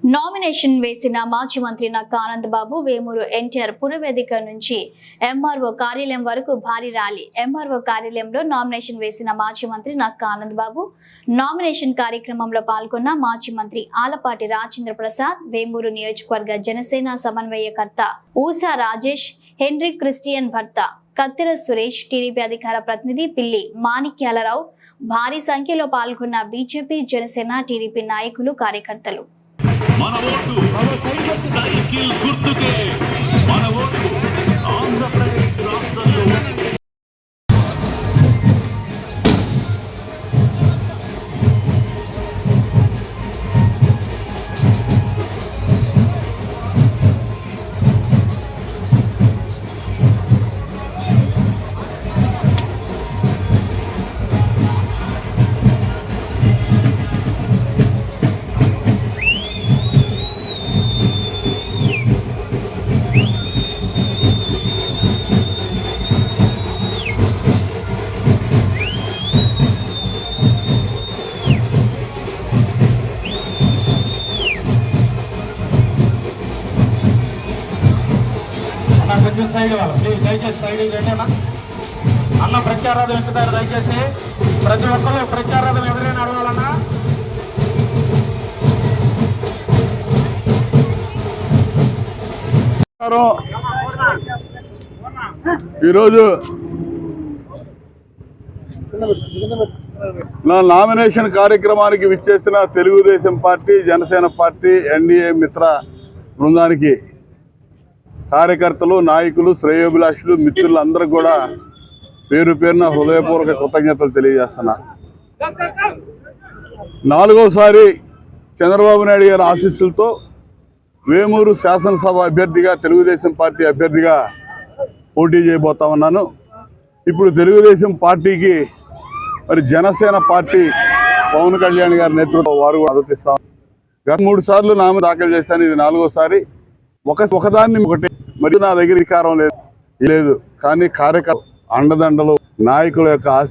Nomination వేసిన మాజీ మంత్రి నక్కా ఆనందబాబు వేమూరు ఎన్టీఆర్ పురవేదిక నుంచి ఎంఆర్ఓ కార్యాలయం వరకు భారీ ర్యాలీ. ఎంఆర్ఓ కార్యాలయంలో నామినేషన్ వేసిన మాజీ మంత్రి నక్కా ఆనందబాబు నామినేషన్ కార్యక్రమంలో పాల్గొన్న మాజీ మంత్రి ఆలపాటి రాజేంద్ర ప్రసాద్, వేమూరు నియోజకవర్గ జనసేన సమన్వయకర్త ఊసా రాజేష్, హెన్రీ క్రిస్టియన్ భర్త కత్తిర సురేష్, టీడీపీ అధికార ప్రతినిధి పిల్లి మాణిక్యాలరావు, భారీ సంఖ్యలో పాల్గొన్న బీజేపీ, జనసేన, టీడీపీ నాయకులు, కార్యకర్తలు. మన ఓటు సైకిల్ గుర్తుకే. మన ఓటు ఆంధ్రప్రదేశ్ రాష్ట్రంలో సైడ్ దయచేసి సైడ్ ఏంటన్నా అన్న ప్రత్యారాధం ఎక్కుతారు. దయచేసి ప్రతి ఒక్కరు ప్రత్యారాధం ఎవరైనా అడగాలన్నా. ఈరోజు నా నామినేషన్ కార్యక్రమానికి విచ్చేసిన Telugu Desam party, Janasena party, NDA మిత్ర బృందానికి కార్యకర్తలు, నాయకులు, శ్రేయోభిలాషులు, మిత్రులు అందరికి కూడా పేరు పేరున హృదయపూర్వక కృతజ్ఞతలు తెలియజేస్తున్నా. 4వసారి చంద్రబాబు నాయుడు గారి ఆశీస్సులతో వేమూరు శాసనసభ అభ్యర్థిగా, తెలుగుదేశం పార్టీ అభ్యర్థిగా పోటీ చేయబోతా ఉన్నాను. ఇప్పుడు తెలుగుదేశం పార్టీకి మరి జనసేన పార్టీ పవన్ కళ్యాణ్ గారి నేతృత్వం వారు మద్దతిస్తాం. గత 3 సార్లు నామినేషన్ దాఖలు చేశాను. ఇది 4వసారి. ఒకదాన్ని ఒకటి మరి నా దగ్గర అధికారం లేదు, కానీ కార్యకర్త అండదండలు, నాయకుల యొక్క ఆశ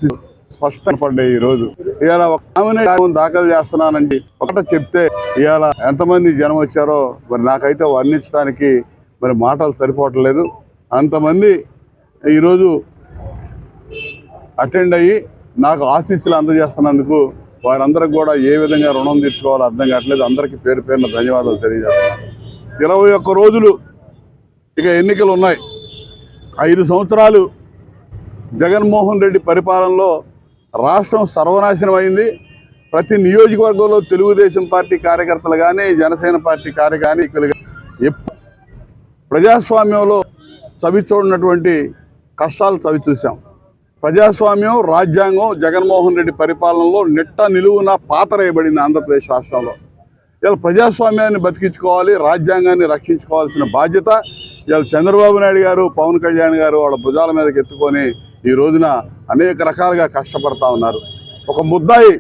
స్పష్టంగా పడ్డాయి. ఈరోజు ఇవాళ ఒక నామినేషన్ దాఖలు చేస్తున్నానండి ఒకట చెప్తే ఇవాళ ఎంతమంది జనం వచ్చారో మరి నాకైతే వర్ణించడానికి మరి మాటలు సరిపోవట్లేదు. అంతమంది ఈరోజు అటెండ్ అయ్యి నాకు ఆశీస్సులు అందజేస్తున్నందుకు వారందరికి కూడా ఏ విధంగా రుణం తీర్చుకోవాలో అర్థం కావట్లేదు. అందరికీ పేరు పేరున ధన్యవాదాలు తెలియజేస్తున్నాను. 21 రోజులు ఇక ఎన్నికలు ఉన్నాయి. 5 సంవత్సరాలు జగన్మోహన్ రెడ్డి పరిపాలనలో రాష్ట్రం సర్వనాశనం అయింది. ప్రతి నియోజకవర్గంలో తెలుగుదేశం పార్టీ కార్యకర్తలు కానీ, జనసేన పార్టీ కార్యకర్తలు కానీ ప్రజాస్వామ్యంలో చవిచూడనటువంటి కష్టాలు చవిచూసాం. ప్రజాస్వామ్యం, రాజ్యాంగం జగన్మోహన్ రెడ్డి పరిపాలనలో నిట్ట నిలువున పాతరేయబడింది ఆంధ్రప్రదేశ్ రాష్ట్రంలో. ఇలా ప్రజాస్వామ్యాన్ని బతికించుకోవాలి, రాజ్యాంగాన్ని రక్షించుకోవాల్సిన బాధ్యత ఇలా చంద్రబాబు నాయుడు గారు, పవన్ కళ్యాణ్ గారు వాళ్ళ భుజాల మీదకి ఎత్తుకొని ఈ రోజున అనేక రకాలుగా కష్టపడతా ఉన్నారు. ఒక ముద్దాయి,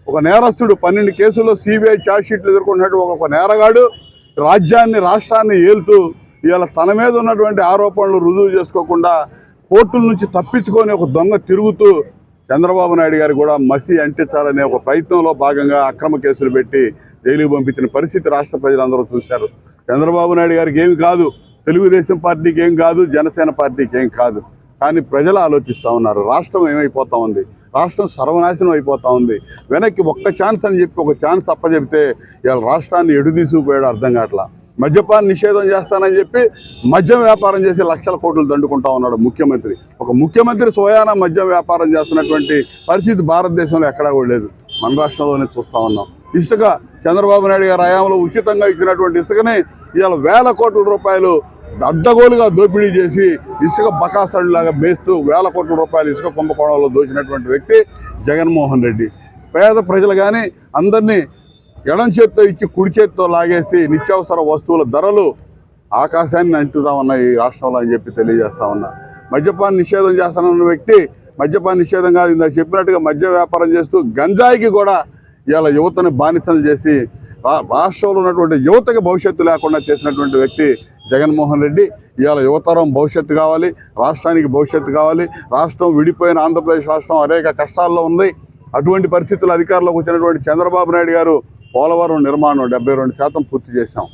ఒక నేరస్తుడు 12 కేసుల్లో సిబిఐ ఛార్జ్షీట్లు ఎదుర్కొన్నట్టు ఒక నేరగాడు రాష్ట్రాన్ని ఏలుతూ ఇవాళ తన మీద ఉన్నటువంటి ఆరోపణలు రుజువు చేసుకోకుండా కోర్టుల నుంచి తప్పించుకొని ఒక దొంగ తిరుగుతూ చంద్రబాబు నాయుడు గారు కూడా మసి అంటించాలనే ఒక ప్రయత్నంలో భాగంగా అక్రమ కేసులు పెట్టి జైలుకు పంపించిన పరిస్థితి రాష్ట్ర ప్రజలందరూ చూశారు. చంద్రబాబు నాయుడు గారికి ఏమి కాదు, తెలుగుదేశం పార్టీకి ఏం కాదు, జనసేన పార్టీకి ఏం కాదు, కానీ ప్రజలు ఆలోచిస్తూ ఉన్నారు. రాష్ట్రం ఏమైపోతా ఉంది, రాష్ట్రం సర్వనాశనం అయిపోతూ ఉంది. వెనక్కి ఒక్క ఛాన్స్ అని చెప్పి ఒక ఛాన్స్ అప్పచెప్తే ఇవాళ రాష్ట్రాన్ని ఎడు తీసుకుపోయాడు అర్థం కావట్లా. మద్యపాన నిషేధం చేస్తానని చెప్పి మద్యం వ్యాపారం చేసి లక్షల కోట్లు దండుకుంటా ఉన్నాడు ముఖ్యమంత్రి. ఒక ముఖ్యమంత్రి స్వయాన మద్యం వ్యాపారం చేస్తున్నటువంటి పరిస్థితి భారతదేశంలో ఎక్కడా కూడా లేదు. మన రాష్ట్రంలోనే చూస్తూ ఉన్నాం. ఇసుక చంద్రబాబు నాయుడు గారి హయాంలో ఉచితంగా ఇచ్చినటువంటి ఇసుకని ఇవాళ వేల కోట్ల రూపాయలు అడ్డగోలుగా దోపిడీ చేసి ఇసుక బకాసడులాగా మేస్తూ వేల కోట్ల రూపాయలు ఇసుక కుంభకోణంలో దోచినటువంటి వ్యక్తి జగన్మోహన్ రెడ్డి. పేద ప్రజలు కానీ అందరినీ ఎడం చేత్తో ఇచ్చి కుడి చేత్తో లాగేసి నిత్యావసర వస్తువుల ధరలు ఆకాశాన్ని అంటుతా ఉన్నాయి ఈ రాష్ట్రంలో అని చెప్పి తెలియజేస్తా ఉన్నా. మద్యపాన నిషేధం చేస్తానన్న వ్యక్తి మద్యపాన నిషేధం కాదు, ఇందాక చెప్పినట్టుగా మద్య వ్యాపారం చేస్తూ గంజాయికి కూడా ఇవాళ యువతని బానిసలు చేసి రాష్ట్రంలో ఉన్నటువంటి యువతకి భవిష్యత్తు లేకుండా చేసినటువంటి వ్యక్తి జగన్మోహన్ రెడ్డి. ఇవాళ యువతరం భవిష్యత్తు కావాలి, రాష్ట్రానికి భవిష్యత్తు కావాలి. రాష్ట్రం విడిపోయిన ఆంధ్రప్రదేశ్ రాష్ట్రం అనేక కష్టాల్లో ఉంది. అటువంటి పరిస్థితులు అధికారంలోకి వచ్చినటువంటి చంద్రబాబు నాయుడు గారు పోలవరం నిర్మాణం 72% పూర్తి చేశాం.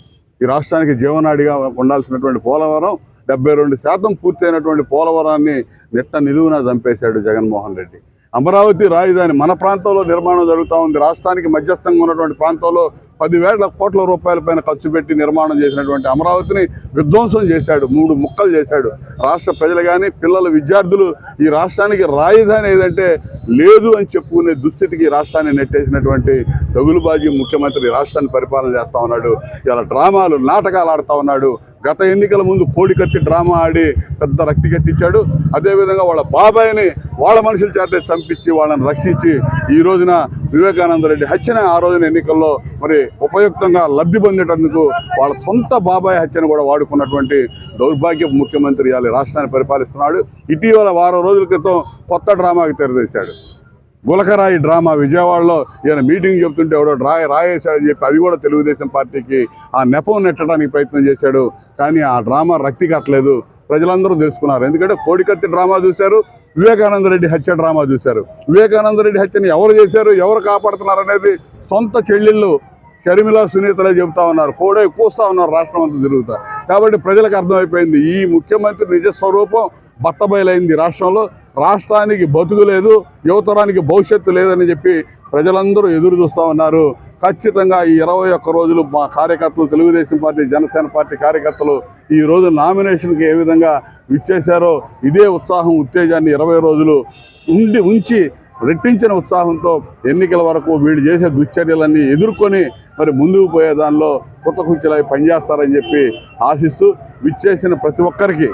ఈ రాష్ట్రానికి జీవనాడిగా ఉండాల్సినటువంటి పోలవరం 72% పూర్తయినటువంటి పోలవరాన్ని నిట్ట నిలువున చంపేశాడు జగన్మోహన్ రెడ్డి. అమరావతి రాజధాని మన ప్రాంతంలో నిర్మాణం జరుగుతూ ఉంది. రాష్ట్రానికి మధ్యస్థంగా ఉన్నటువంటి ప్రాంతంలో 10,000 కోట్ల రూపాయల పైన ఖర్చు పెట్టి నిర్మాణం చేసినటువంటి అమరావతిని విధ్వంసం చేశాడు, 3 ముక్కలు చేశాడు. రాష్ట్ర ప్రజలు కానీ పిల్లలు విద్యార్థులు ఈ రాష్ట్రానికి రాజధాని ఏదంటే లేదు అని చెప్పుకునే దుస్థితికి రాష్ట్రాన్ని నెట్టేసినటువంటి దగులుబాజీ ముఖ్యమంత్రి రాష్ట్రాన్ని పరిపాలన చేస్తూ ఉన్నాడు. ఇలా డ్రామాలు నాటకాలు ఆడుతూ ఉన్నాడు. గత ఎన్నికల ముందు కోడికత్తి డ్రామా ఆడి పెద్ద రక్తి కట్టించాడు. అదేవిధంగా వాళ్ళ బాబాయిని వాళ్ళ మనుషుల చేతే చంపించి వాళ్ళని రక్షించి ఈ రోజున వివేకానంద రెడ్డి హత్యను ఆ రోజున ఎన్నికల్లో మరి ఉపయుక్తంగా లబ్ధి పొందేటందుకు వాళ్ళ సొంత బాబాయ్ హత్యను కూడా వాడుకున్నటువంటి దౌర్భాగ్య ముఖ్యమంత్రి ఇవాళ రాష్ట్రాన్ని పరిపాలిస్తున్నాడు. ఇటీవల వారం రోజుల క్రితం కొత్త డ్రామాకి తెరదీశాడు. గులకరాయి డ్రామా విజయవాడలో ఈయన మీటింగ్ చెప్తుంటే ఎవడో రాయేశాడని చెప్పి అది కూడా తెలుగుదేశం పార్టీకి ఆ నెపం నెట్టడానికి ప్రయత్నం చేశాడు. కానీ ఆ డ్రామా రక్తి కట్టలేదు, ప్రజలందరూ తెలుసుకున్నారు. ఎందుకంటే కోడికత్తి డ్రామా చూశారు, వివేకానంద రెడ్డి హత్య డ్రామా చూశారు. వివేకానంద రెడ్డి హత్యని ఎవరు చేశారు, ఎవరు కాపాడుతున్నారు అనేది సొంత చెల్లెళ్ళు షర్మిల సునీతలే చెబుతా ఉన్నారు, కోడే కూస్తూ ఉన్నారు రాష్ట్రం అంతా తిరుగుతా. కాబట్టి ప్రజలకు అర్థమైపోయింది ఈ ముఖ్యమంత్రి నిజస్వరూపం బట్టబయలైంది. రాష్ట్రానికి బతుకు లేదు, యువతరానికి భవిష్యత్తు లేదని చెప్పి ప్రజలందరూ ఎదురు చూస్తూ ఉన్నారు. ఖచ్చితంగా ఈ 21 రోజులు మా కార్యకర్తలు, తెలుగుదేశం పార్టీ, జనసేన పార్టీ కార్యకర్తలు ఈ రోజు నామినేషన్కి ఏ విధంగా ఇచ్చేశారో ఇదే ఉత్సాహం, ఉత్తేజాన్ని 20 రోజులు ఉంచి రెట్టించిన ఉత్సాహంతో ఎన్నికల వరకు వీళ్ళు చేసే దుశ్చర్యలన్నీ ఎదుర్కొని మరి ముందుకు పోయే దానిలో కొత్త కుర్చీలై పనిచేస్తారని చెప్పి ఆశిస్తూ విచ్చేసిన ప్రతి ఒక్కరికి,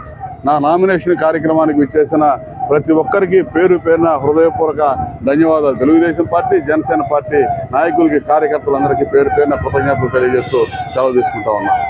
నా నామినేషన్ కార్యక్రమానికి విచ్చేసిన ప్రతి ఒక్కరికి పేరు పేరున హృదయపూర్వక ధన్యవాదాలు. తెలుగుదేశం పార్టీ, జనసేన పార్టీ నాయకులకి, కార్యకర్తలందరికీ పేరు పేరున కృతజ్ఞతలు తెలియజేస్తూ సెలవు తీసుకుంటా ఉన్నాను.